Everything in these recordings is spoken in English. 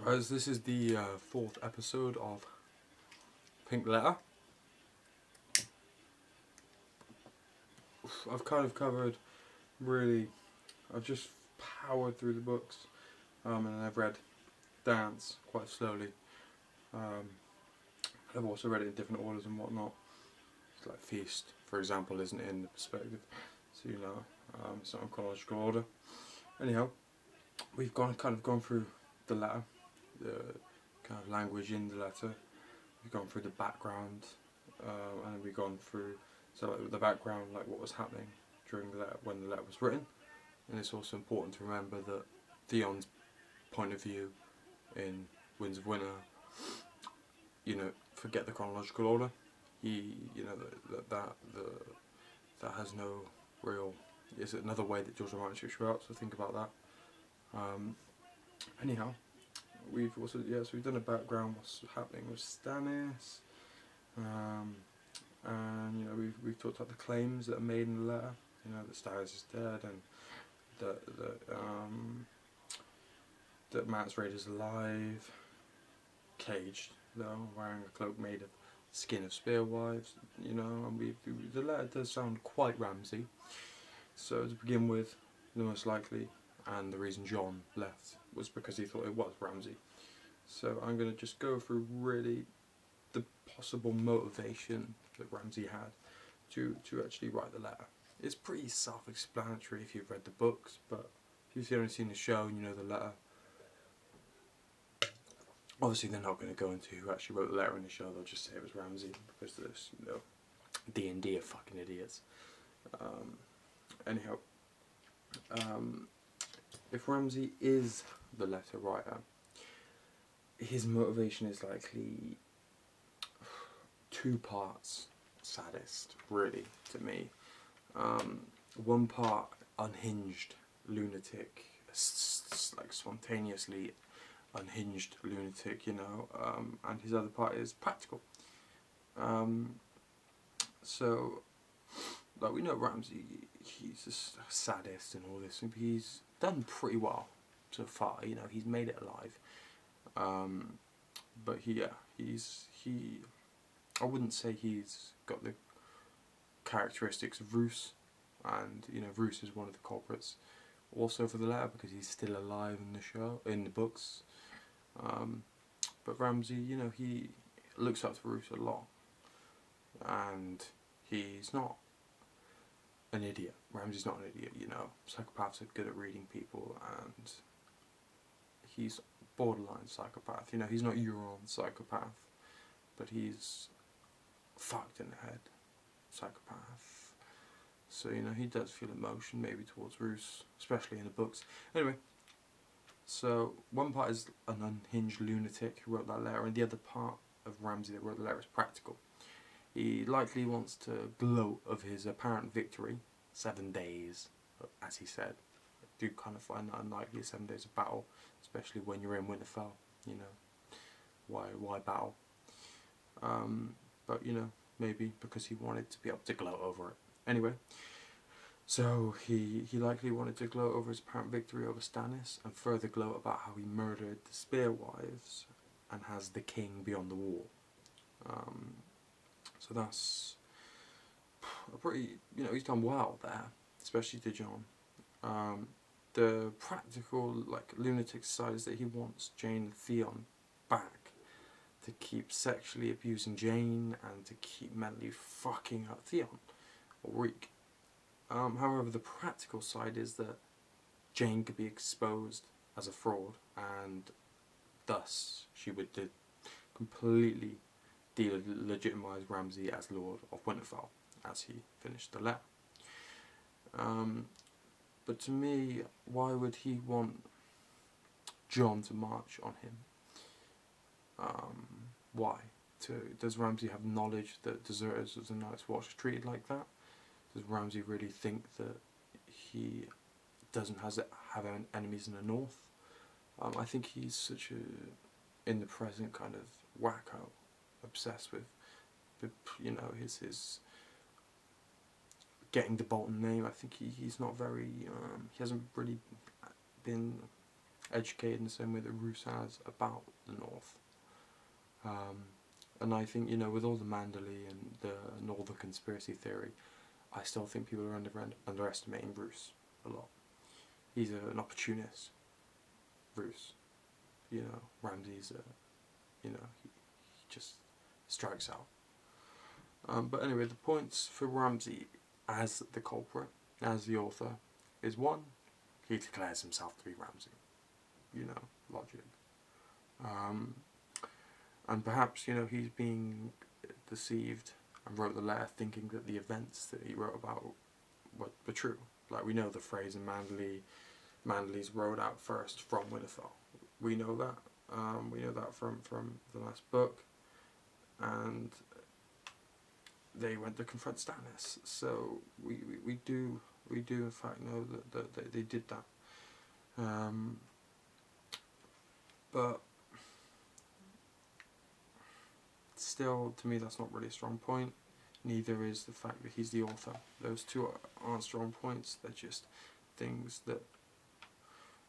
Guys, this is the fourth episode of Pink Letter. I've kind of covered, really, I've just powered through the books, and I've read Dance quite slowly. I've also read it in different orders and whatnot. It's like Feast, for example, isn't in the perspective, so you know, it's not in chronological order. Anyhow, we've kind of gone through the letter, the kind of language in the letter. We've gone through the background, and we've gone through like, the background, like what was happening during the letter, when the letter was written. And it's also important to remember that Theon's point of view in Winds of Winter, you know, forget the chronological order. He, you know, that has no real. It's another way that George R. R. Martin ships you out. So think about that. Anyhow, we've also so we've done a background. What's happening with Stannis, and you know we've talked about the claims that are made in the letter. You know that Stannis is dead and that Mance Rayder's alive, caged though, wearing a cloak made of skin of spearwives. You know, and the letter does sound quite Ramsay. So to begin with, the most likely, and the reason John left was because he thought it was Ramsay. So I'm going to just go through really the possible motivation that Ramsay had to actually write the letter. It's pretty self-explanatory if you've read the books, but if you've only seen the show and you know the letter, obviously they're not going to go into who actually wrote the letter in the show. They'll just say it was Ramsay because there's, you know, D&D are fucking idiots. Anyhow, if Ramsay is the letter writer, his motivation is likely two parts sadist, really, to me. One part unhinged lunatic, like spontaneously unhinged lunatic, you know, and his other part is practical. So, like we know Ramsay, he's a sadist and all this, and he's done pretty well so far. You know, he's made it alive. But I wouldn't say he's got the characteristics of Roose, and you know Roose is one of the culprits also for the letter because he's still alive in the show, in the books. But Ramsay, you know, he looks up to Roose a lot, and he's not an idiot. Ramsay's not an idiot, you know. Psychopaths are good at reading people, and he's borderline psychopath. You know, he's not Euron psychopath, but he's fucked in the head psychopath. So, you know, he does feel emotion maybe towards Roose, especially in the books. Anyway, so one part is an unhinged lunatic who wrote that letter, and the other part of Ramsay that wrote the letter is practical. He likely wants to gloat of his apparent victory, 7 days, as he said. I do kind of find that unlikely, 7 days of battle, especially when you're in Winterfell, you know. Why battle? But, you know, maybe because he wanted to be able to gloat over it. Anyway, so he likely wanted to gloat over his apparent victory over Stannis, and further gloat about how he murdered the Spearwives and has the king beyond the wall. So that's a pretty, you know, he's done well there, especially to John. The practical, like, lunatic side is that he wants Jane and Theon back to keep sexually abusing Jane and to keep mentally fucking up Theon or Reek. However, the practical side is that Jane could be exposed as a fraud, and thus she would completely delegitimise Ramsay as Lord of Winterfell as he finished the letter. But to me, why would he want Jon to march on him? Why? Does Ramsay have knowledge that deserters of the Night's Watch are treated like that? Does Ramsay really think that he doesn't have enemies in the north? I think he's such a, in the present, kind of wacko, obsessed with you know, his getting the Bolton name. I think he's not very, he hasn't really been educated in the same way that Roose has about the North. And I think, you know, with all the Manderley and the Northern conspiracy theory, I still think people are underestimating Roose a lot. He's an opportunist, Roose. You know, Ramsay's you know, he just strikes out. But anyway, the points for Ramsay as the culprit, as the author, is 1, he declares himself to be Ramsay. You know, logic. And perhaps, you know, he's being deceived and wrote the letter thinking that the events that he wrote about were true. Like, we know the phrase in Manderley's rode out first from Winterfell. We know that. We know that from the last book. And they went to confront Stannis. So we do in fact know that they did that. But still, to me, that's not really a strong point. Neither is the fact that he's the author. Those two aren't strong points. They're just things that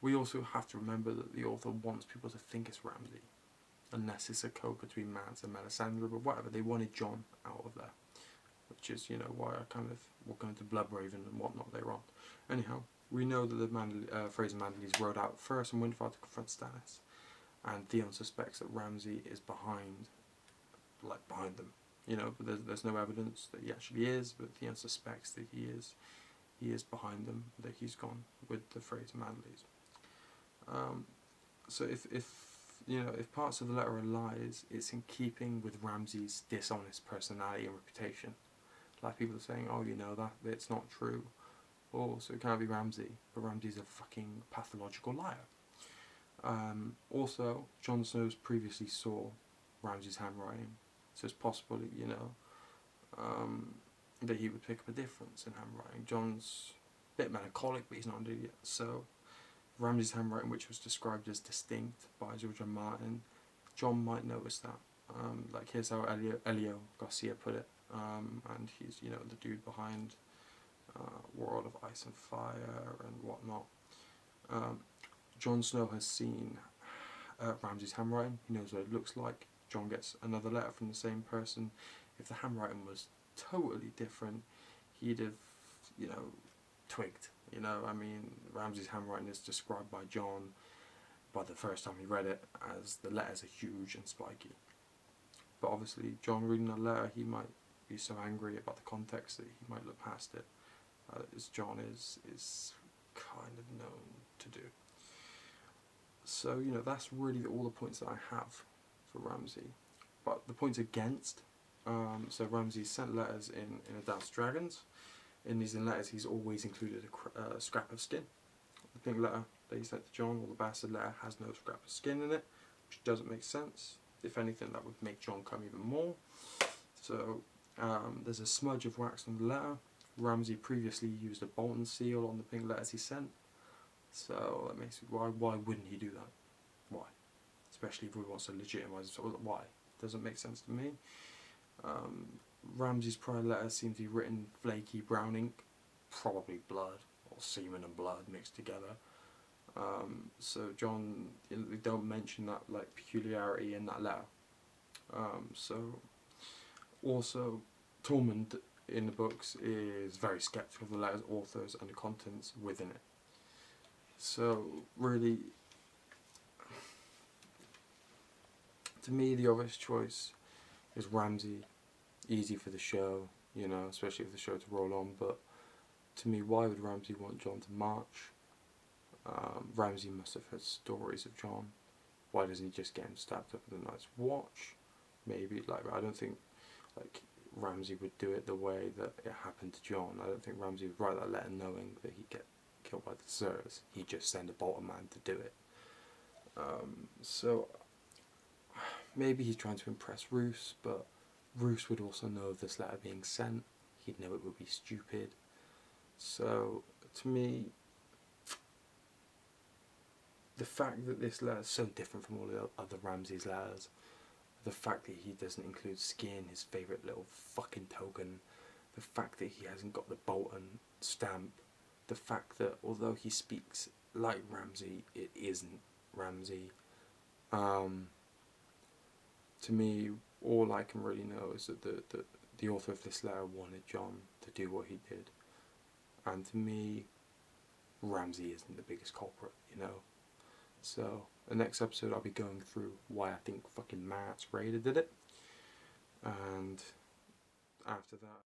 we also have to remember, that the author wants people to think it's Ramsay, unless it's a code between Mance and Melisandre, but whatever. They wanted Jon out of there, which is, you know, why I kind of will go into Bloodraven and whatnot later on. Anyhow, we know that the Fraser Manderley's rode out first and Winterfell to confront Stannis, and Theon suspects that Ramsay is behind them. You know, but there's no evidence that he actually is, but Theon suspects that he is behind them, that he's gone with the Fraser Manderleys. So if you know, if parts of the letter are lies, it's in keeping with Ramsay's dishonest personality and reputation. Like, people are saying, oh, you know, that it's not true. Oh, so it can't be Ramsay, but Ramsay's a fucking pathological liar. Also, Jon Snow previously saw Ramsay's handwriting, so it's possible, you know, that he would pick up a difference in handwriting. Jon's a bit melancholic, but he's not an idiot, so Ramsay's handwriting, which was described as distinct by George R. Martin, Jon might notice that. Like, here's how Elio Garcia put it, and he's, you know, the dude behind World of Ice and Fire and whatnot. Jon Snow has seen Ramsay's handwriting. He knows what it looks like. Jon gets another letter from the same person. If the handwriting was totally different, he'd have, you know, twigged. You know, I mean, Ramsay's handwriting is described by Jon, by the first time he read it, as the letters are huge and spiky. But obviously, Jon reading a letter, he might be so angry about the context that he might look past it, as Jon is kind of known to do. So, you know, that's really all the points that I have for Ramsay. But the points against, so Ramsay sent letters in A Dance of Dragons. In these letters, he's always included a scrap of skin. The pink letter that he sent to Jon, or the bastard letter, has no scrap of skin in it, which doesn't make sense. If anything, that would make Jon come even more. So, there's a smudge of wax on the letter. Ramsay previously used a Bolton seal on the pink letters he sent. So that makes me, why wouldn't he do that? Why? Especially if he wants to legitimize it. So why? Doesn't make sense to me. Ramsay's prior letter seems to be written flaky brown ink, probably blood, or semen and blood mixed together. So Jon, you know, they don't mention that, like, peculiarity in that letter. So also, Tormund in the books is very skeptical of the letter's authors and the contents within it. So really, to me, the obvious choice is Ramsay. Easy for the show, you know, especially for the show to roll on, but to me, why would Ramsay want Jon to march? Ramsay must have heard stories of Jon. Why doesn't he just get him stabbed up at the Night's Watch? Maybe, like, I don't think, like, Ramsay would do it the way that it happened to Jon. I don't think Ramsay would write that letter knowing that he'd get killed by the deserters. He'd just send a Bolton man to do it. So maybe he's trying to impress Roose, but Roose would also know of this letter being sent. He'd know it would be stupid. So, to me, the fact that this letter is so different from all the other Ramsay's letters, the fact that he doesn't include skin, his favourite little fucking token, the fact that he hasn't got the Bolton stamp, the fact that although he speaks like Ramsay, it isn't Ramsay. To me, all I can really know is that the author of this letter wanted Jon to do what he did, and to me, Ramsay isn't the biggest culprit, you know. So the next episode I'll be going through why I think fucking Mats Raider did it, and after that